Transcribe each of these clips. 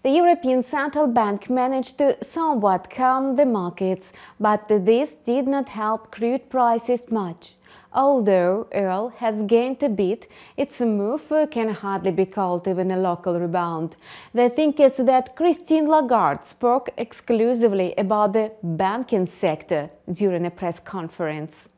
The European Central Bank managed to somewhat calm the markets, but this did not help crude prices much. Although oil has gained a bit, its move can hardly be called even a local rebound. The thing is that Christine Lagarde spoke exclusively about the banking sector during a press conference.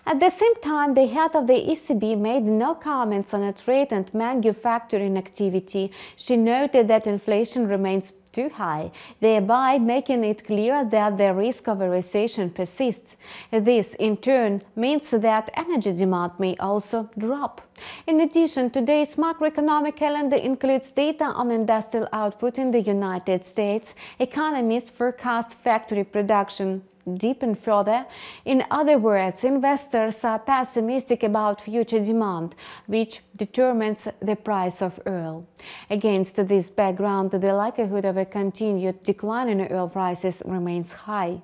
At the same time, the head of the ECB made no comments on trade and manufacturing activity. She noted that inflation remains too high, thereby making it clear that the risk of a recession persists. This, in turn, means that energy demand may also drop. In addition, today's macroeconomic calendar includes data on industrial output in the United States. Economists forecast factory production deepen further. In other words, investors are pessimistic about future demand, which determines the price of oil. Against this background, the likelihood of a continued decline in oil prices remains high.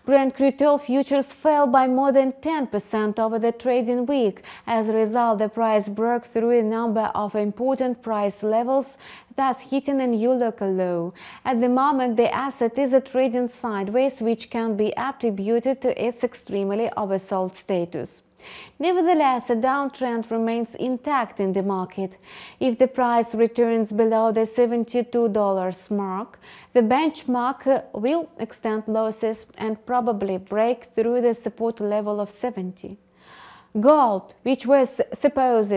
Brent crude oil futures fell by more than 10% over the trading week. As a result, the price broke through a number of important price levels, thus hitting a new local low. At the moment, the asset is trading sideways, which can be attributed to its extremely oversold status. Nevertheless, a downtrend remains intact in the market. If the price returns below the $72 mark, the benchmark will extend losses and probably break through the support level of 70. Gold, which was supposed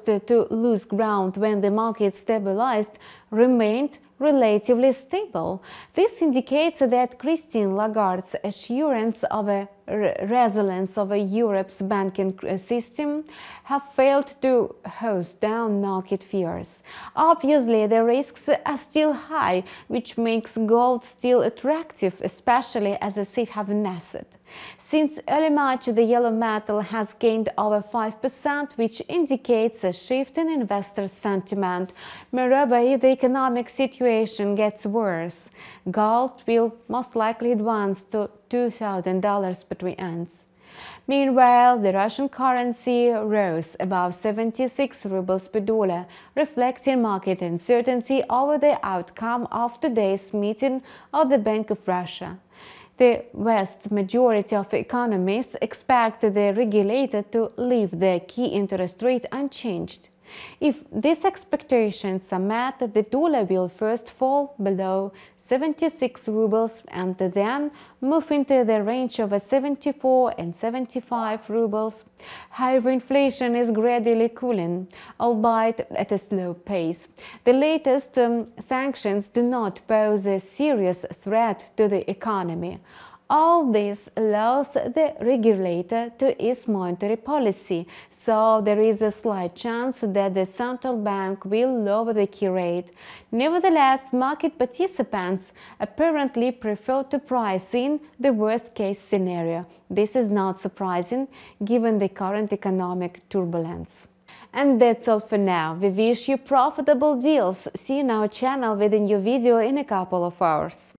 to lose ground when the market stabilized, remained relatively stable. This indicates that Christine Lagarde's assurance of a resilience of Europe's banking system have failed to hose down market fears. Obviously, the risks are still high, which makes gold still attractive, especially as a safe haven asset. Since early March, the yellow metal has gained over 5%, which indicates a shift in investor sentiment. Moreover, if the economic situation gets worse, gold will most likely advance to $2,000 between ends. Meanwhile, the Russian currency rose above 76 rubles per dollar, reflecting market uncertainty over the outcome of today's meeting of the Bank of Russia. The vast majority of economists expect the regulator to leave the key interest rate unchanged. If these expectations are met, the dollar will first fall below 76 rubles and then move into the range of 74 and 75 rubles. However, inflation is gradually cooling, albeit at a slow pace. The latest sanctions do not pose a serious threat to the economy. All this allows the regulator to ease monetary policy, so there is a slight chance that the central bank will lower the key rate. Nevertheless, market participants apparently prefer to price in the worst-case scenario. This is not surprising, given the current economic turbulence. And that's all for now. We wish you profitable deals. See you on our channel with a new video in a couple of hours.